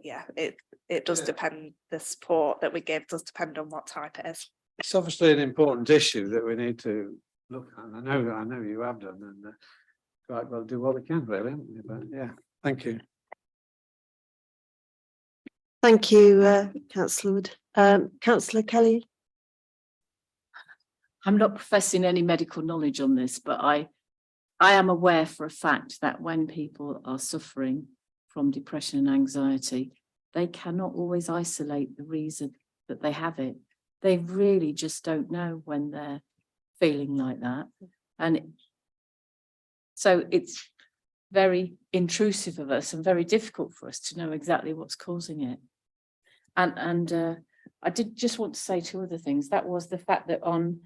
yeah, it does depend. The support that we give does depend on what type it is. It's obviously an important issue that we need to look at. I know you have done, and quite well do what we can, really, haven't we? But yeah, thank you. Thank you, Councillor Wood. Councillor Kelly. I'm not professing any medical knowledge on this, but I am aware for a fact that when people are suffering from depression and anxiety, they cannot always isolate the reason that they have it. They really just don't know when they're feeling like that. And so it's very intrusive of us and very difficult for us to know exactly what's causing it. And I did just want to say 2 other things. That was the fact that on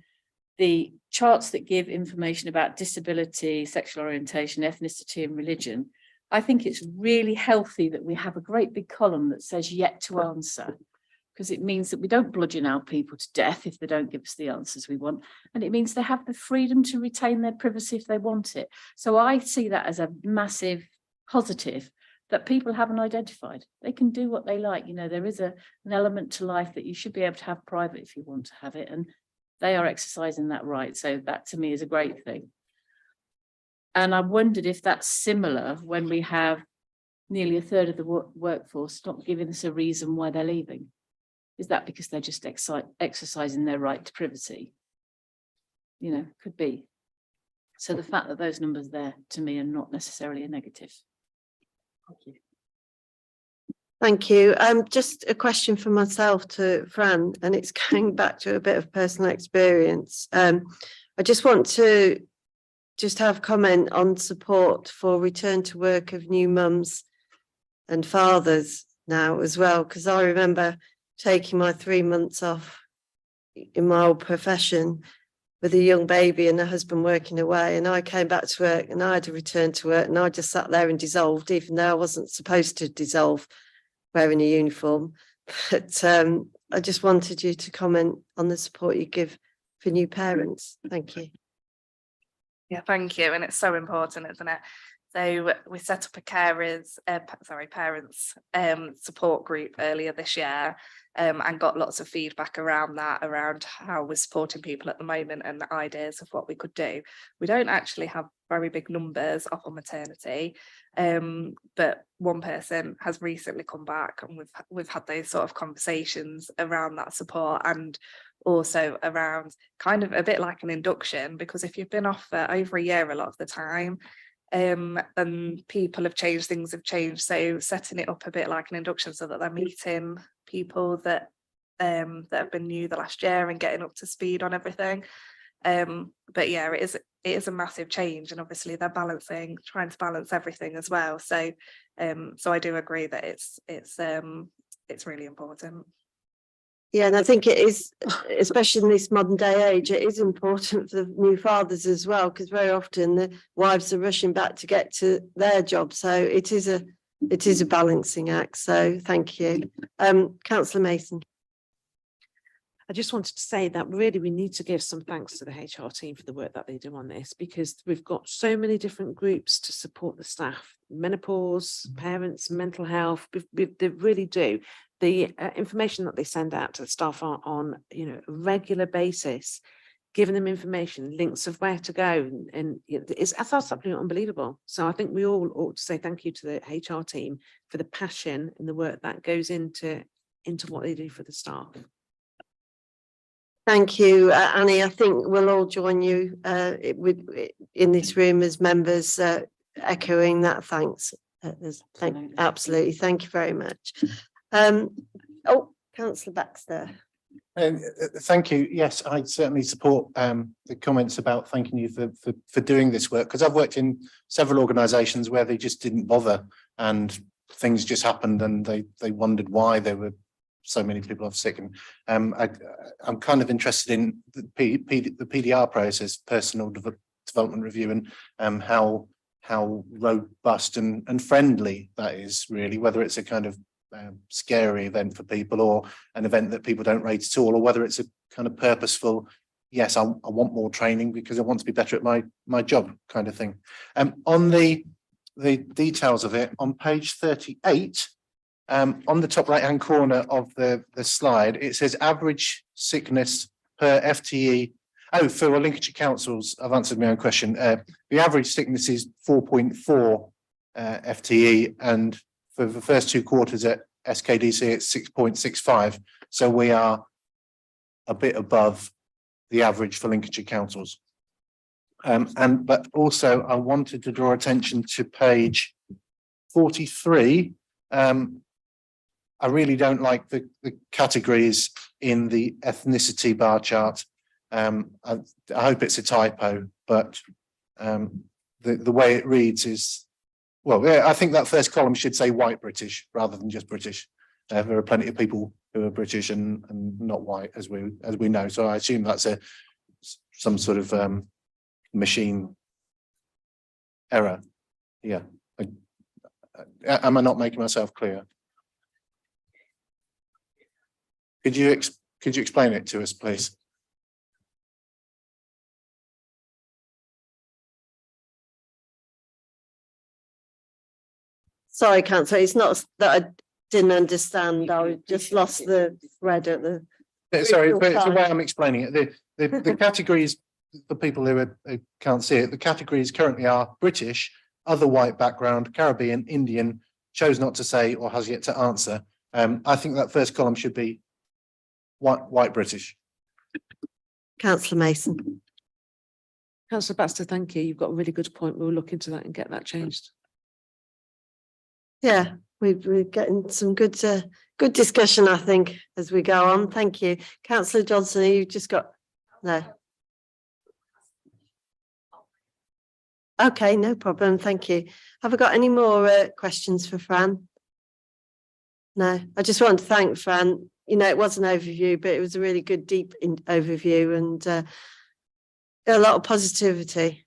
the charts that give information about disability, sexual orientation, ethnicity and religion, I think it's really healthy that we have a great big column that says yet to answer, because it means that we don't bludgeon out people to death if they don't give us the answers we want. And it means they have the freedom to retain their privacy if they want it. So I see that as a massive positive that people haven't identified. They can do what they like. You know, there is an element to life that you should be able to have private if you want to have it. And they are exercising that right. So that to me is a great thing. And I wondered if that's similar when we have nearly a third of the workforce not giving us a reason why they're leaving. Is that because they're just exercising their right to privacy? You know, could be. So the fact that those numbers there to me are not necessarily a negative. Thank you. Thank you. Just a question for myself to Fran, and it's going back to a bit of personal experience. I just want to have comment on support for return to work of new mums and fathers now as well, because I remember taking my 3 months off in my old profession with a young baby and a husband working away, and I came back to work and I had to return to work, and I just sat there and dissolved, even though I wasn't supposed to dissolve wearing a uniform. But I just wanted you to comment on the support you give for new parents. Thank you. Yeah, thank you. And it's so important, isn't it? So we set up a parents support group earlier this year, and got lots of feedback around that, around how we're supporting people at the moment and the ideas of what we could do. We don't actually have very big numbers off on maternity, but one person has recently come back, and we've had those sort of conversations around that support, and also around kind of a bit like an induction, because if you've been off for over a year a lot of the time, and people have changed, things have changed, so setting it up a bit like an induction so that they're meeting people that have been new the last year and getting up to speed on everything. But yeah, it is a massive change, and obviously they're trying to balance everything as well, so I do agree that it's really important. Yeah, and I think it is, especially in this modern day age, it is important for the new fathers as well, because very often the wives are rushing back to get to their job. So it is a balancing act. So thank you. Councillor Mason. I just wanted to say that really we need to give some thanks to the HR team for the work that they do on this, because we've got so many different groups to support the staff, menopause, parents, mental health. They really do. The information that they send out to the staff on a regular basis, giving them information, links of where to go, and that's absolutely unbelievable. So I think we all ought to say thank you to the HR team for the passion and the work that goes into what they do for the staff. Thank you, Annie. I think we'll all join you in this room as members, echoing that thanks. Absolutely. Thank you very much. Councillor Baxter. Thank you. Yes, I certainly support the comments about thanking you for doing this work, because I've worked in several organisations where they just didn't bother and things just happened, and they wondered why there were so many people off sick. And I'm kind of interested in the PDR process, personal development review, and how robust and friendly that is, really, whether it's a kind of scary event for people, or an event that people don't rate at all, or whether it's a kind of purposeful, yes, I want more training because I want to be better at my job kind of thing. On the details of it, on page 38, on the top right hand corner of the slide, it says average sickness per FTE. Oh, for Lincolnshire councils, I've answered my own question. The average sickness is 4.4 FTE, and for the first 2 quarters at SKDC, it's 6.65. So we are a bit above the average for Lincolnshire councils. But also I wanted to draw attention to page 43. I really don't like the categories in the ethnicity bar chart. I hope it's a typo, but the way it reads is, well, yeah, I think that first column should say white British rather than just British. There are plenty of people who are British and not white, as we know. So I assume that's some sort of machine error. Yeah. Am I not making myself clear? Could you explain it to us, please? Sorry, Councillor, it's not that I didn't understand. I just lost the thread at the. Sorry, but it's the way I'm explaining it. The categories for people who can't see it, the categories currently are British, other white background, Caribbean, Indian, chose not to say or has yet to answer. I think that first column should be white British. Councillor Mason. Councillor Baxter, thank you. You've got a really good point. We'll look into that and get that changed. Yeah, we're getting some good discussion, I think, as we go on. Thank you. Councillor Johnson, you've just got, no. Okay, no problem. Thank you. Have I got any more questions for Fran? No, I just want to thank Fran. You know, it was an overview, but it was a really good, deep overview, and a lot of positivity.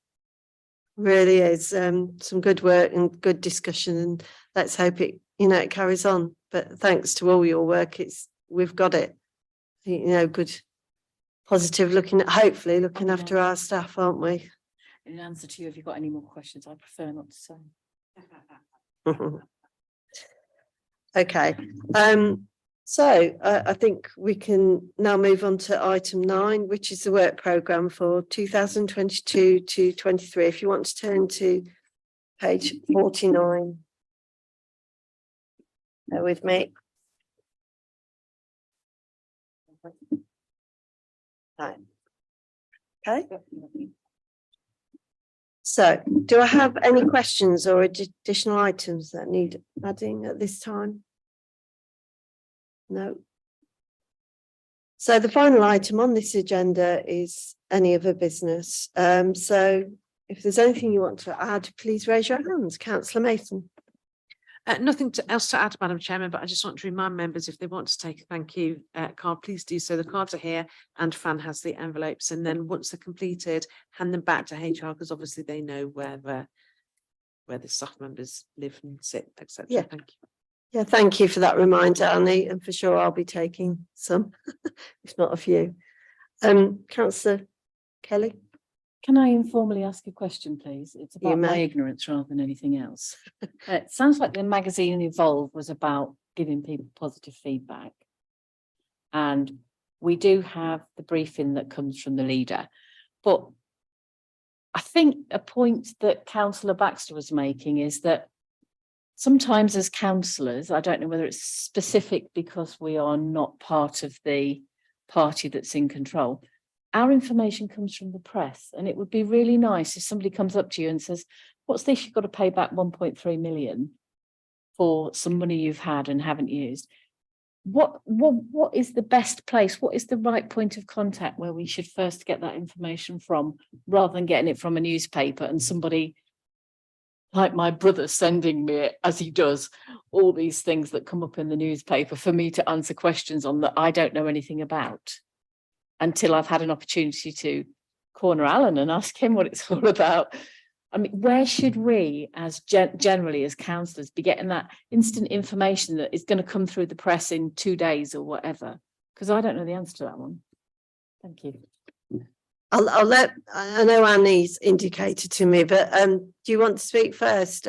Really is some good work and good discussion, and let's hope it it carries on. But thanks to all your work, we've got it. Good, positive, hopefully looking after our staff, aren't we? in answer to you, have you got any more questions? I prefer not to say. Okay, so I think we can now move on to item 9, which is the work programme for 2022 to 23. If you want to turn to page 49. Bear with me. Right. Okay. So, do I have any questions or additional items that need adding at this time? No. So the final item on this agenda is any other business. So if there's anything you want to add, please raise your hands. Councillor Mason. Nothing else to add, Madam Chairman, but I just want to remind members if they want to take a thank you card, please do so. The cards are here and Fan has the envelopes, and then once they're completed, hand them back to HR because obviously they know where the staff members live and sit, etc. Yeah. Thank you. Yeah, thank you for that reminder, Annie, and for sure I'll be taking some, if not a few. Councillor Kelly. Can I informally ask a question, please? It's You about my may. ignorance rather than anything else. It sounds like the magazine Evolve was about giving people positive feedback. And we do have the briefing that comes from the leader. But I think a point that Councillor Baxter was making is that sometimes as councillors, I don't know whether it's specific because we are not part of the party that's in control, our information comes from the press, and it would be really nice if somebody comes up to you and says, what's this, you've got to pay back 1.3 million for some money you've had and haven't used. What is the best place? What is the right point of contact where we should first get that information from, rather than getting it from a newspaper and somebody like my brother sending me, as he does, all these things that come up in the newspaper for me to answer questions on that I don't know anything about, until I've had an opportunity to corner Alan and ask him what it's all about. I mean, where should we, as generally as councillors, be getting that instant information that is going to come through the press in 2 days or whatever? Because I don't know the answer to that one. Thank you. I'll let, I know Annie's indicated to me, but do you want to speak first?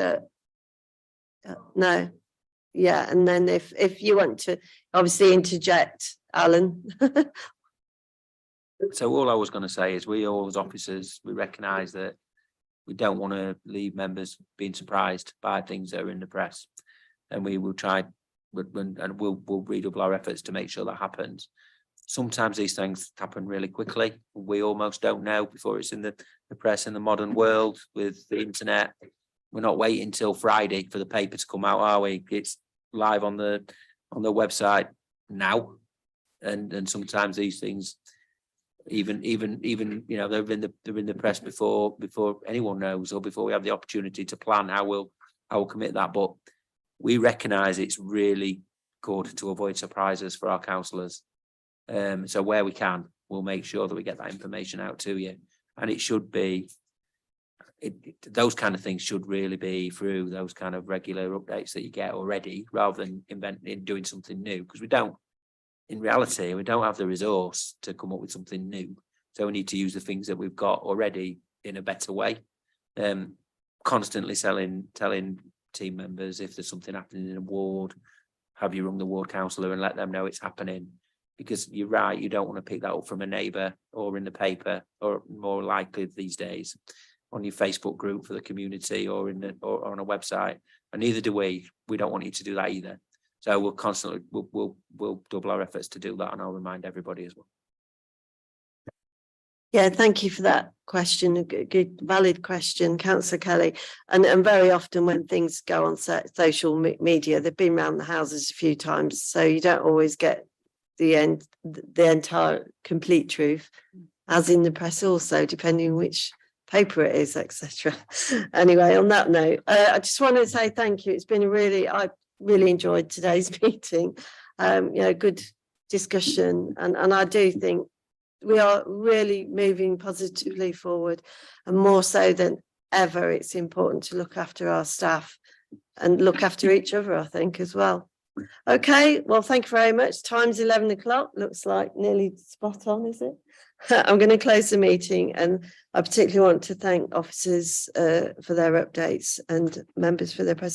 No. Yeah, and then if you want to obviously interject, Alan. So all I was going to say is we all as officers, we recognise that we don't want to leave members being surprised by things that are in the press. And we will try and we'll redouble our efforts to make sure that happens. Sometimes these things happen really quickly. We almost don't know before it's in the press in the modern world with the internet. We're not waiting till Friday for the paper to come out, are we? It's live on the website now. And sometimes these things even you know, they're in the press before anyone knows, or before we have the opportunity to plan how we'll commit that. But we recognise it's really good to avoid surprises for our councillors. So where we can, we'll make sure that we get that information out to you. And it should be, those kind of things should really be through those kind of regular updates that you get already, rather than doing something new, because we don't. In reality, we don't have the resource to come up with something new. So we need to use the things that we've got already in a better way. Constantly telling team members if there's something happening in a ward, have you rung the ward councillor and let them know it's happening? Because you're right, you don't want to pick that up from a neighbour or in the paper, or more likely these days on your Facebook group for the community or on a website. And neither do we. We don't want you to do that either. So we'll constantly, we'll double our efforts to do that, and I'll remind everybody as well. Yeah, thank you for that question. A good valid question, Councillor Kelly. And very often when things go on social media, they've been around the houses a few times, so you don't always get the entire complete truth, as in the press also, depending which paper it is, etc. Anyway, on that note, I just want to say thank you. It's been I really enjoyed today's meeting. Good discussion, and I do think we are really moving positively forward, and more so than ever, it's important to look after our staff and look after each other, I think, as well. Okay, well, thank you very much. Time's 11 o'clock. Looks like nearly spot on, is it? I'm going to close the meeting, and I particularly want to thank officers for their updates and members for their presentations.